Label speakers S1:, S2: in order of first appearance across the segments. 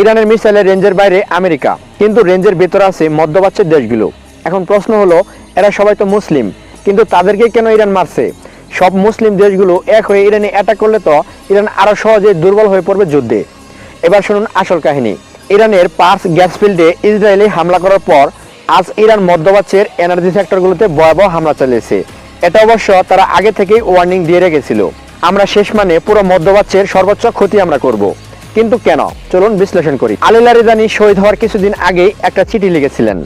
S1: ইরানের মিসাইলের রেঞ্জের বাইরে আমেরিকা, কিন্তু রেঞ্জের ভেতরে আছে মধ্যপ্রাচ্যের দেশগুলো। এখন প্রশ্ন হলো, এরা সবাই তো মুসলিম, কিন্তু তাদেরকে কেন ইরান মারছে? সব মুসলিম দেশগুলো এক হয়ে ইরানে অ্যাটাক করলে তো ইরান আরো সহজে দুর্বল হয়ে পড়বে যুদ্ধে। এবার শুনুন আসল কাহিনী। ইরানের পার্স গ্যাস ফিল্ডে ইসরায়েলি হামলা করার পর আজ ইরান মধ্যপ্রাচ্যের এনার্জি সেক্টরগুলোতে ভয়াবহ হামলা চালিয়েছে। এটা অবশ্য তারা আগে থেকেই ওয়ার্নিং দিয়ে রেখেছিল, আমরা শেষ মানে পুরো মধ্যপ্রাচ্যের সর্বোচ্চ ক্ষতি আমরা করব। কিন্তু কেন, চলুন বিশ্লেষণ করি। আলী লারিজানি শহীদ হওয়ার কিছুদিন আগেই একটা চিঠি লিখেছিলেন,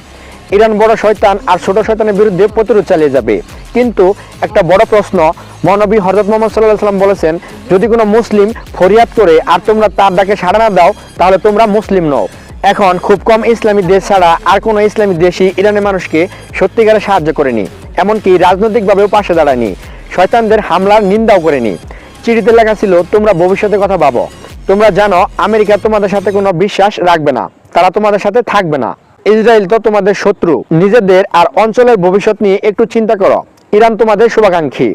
S1: ইরান বড় শয়তান আর ছোট শয়তানের বিরুদ্ধে প্রতিরোধ চালিয়ে যাবে। কিন্তু একটা বড় প্রশ্ন, মহানবী হযরত মুহাম্মদ সাল্লাল্লাহু আলাইহি ওয়াসাল্লাম বলেছেন, যদি কোনো মুসলিম ফরিয়াদ করে আর তোমরা তার ডাকে সাড়া না দাও তাহলে তোমরা মুসলিম নও। এখন খুব কম ইসলামী দেশ ছাড়া আর কোনো ইসলামী দেশই ইরানের মানুষকে সত্যিকারে সাহায্য করেনি, এমনকি রাজনৈতিকভাবেও পাশে দাঁড়ায়নি, শয়তানদের হামলার নিন্দাও করেনি। চিঠিতে লেখা ছিল, তোমরা ভবিষ্যতের কথা ভাবো, তোমরা জানো আমেরিকা তোমাদের সাথে কোনো বিশ্বাস রাখবে না, তারা তোমাদের সাথে থাকবে না। ইসরায়েল তো তোমাদের শত্রু, নিজেদের আর অঞ্চলের ভবিষ্যৎ নিয়ে একটু চিন্তা করো। ইরান তোমাদের শুভাকাঙ্ক্ষী।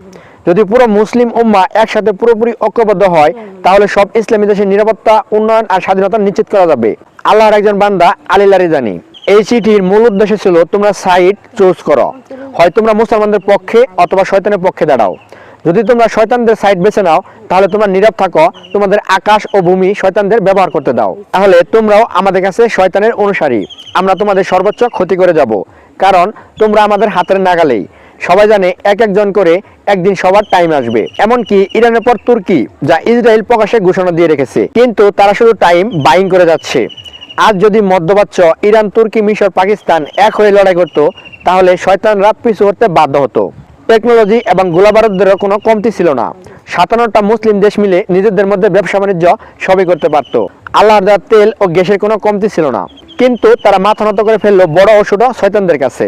S1: যদি পুরো মুসলিম উম্মাহ একসাথে পুরোপুরি ঐক্যবদ্ধ হয় তাহলে সব ইসলামী দেশের নিরাপত্তা, উন্নয়ন আর স্বাধীনতা নিশ্চিত করা যাবে। আল্লাহর একজন বান্দা আলী লারিজানি। এই চিঠির মূল উদ্দেশ্য ছিল, তোমরা সাইড চুজ করো, হয় তোমরা মুসলমানদের পক্ষে অথবা শয়তানের পক্ষে দাঁড়াও। যদি তোমরা শয়তানদের সাইড বেছে নাও তাহলে তোমরা নীরব থাকো, তোমাদের আকাশ ও ভূমি শয়তানদের ব্যবহার করতে দাও, তাহলে তোমরাও আমাদের কাছে শয়তানের অনুসারী। আমরা তোমাদের সর্বোচ্চ ক্ষতি করে যাব, কারণ তোমরা আমাদের হাতের নাগালেই। সবাই জানে এক একজন করে একদিন সবার টাইম আসবে। এমনকি ইরানের পর তুর্কি, যা ইসরায়েল প্রকাশ্যে ঘোষণা দিয়ে রেখেছে, কিন্তু তারা শুধু টাইম বাইং করে যাচ্ছে। আজ যদি মধ্যপ্রাচ্য, ইরান, তুর্কি, মিশর, পাকিস্তান এক হয়ে লড়াই করতো তাহলে শয়তানরা পিছু হতে বাধ্য হতো। টেকনোলজি এবং গোলাবারুদের কোনো কমতি ছিল না। 57টা মুসলিম দেশ মিলে নিজেদের মধ্যে ব্যবসা বাণিজ্য সবই করতে পারত। আল্লাহর দেওয়া তেল ও গ্যাসের কোনো কমতি ছিল না, কিন্তু তারা মাথা নত করে ফেললো বড় ও ছোট শয়তানদের কাছে।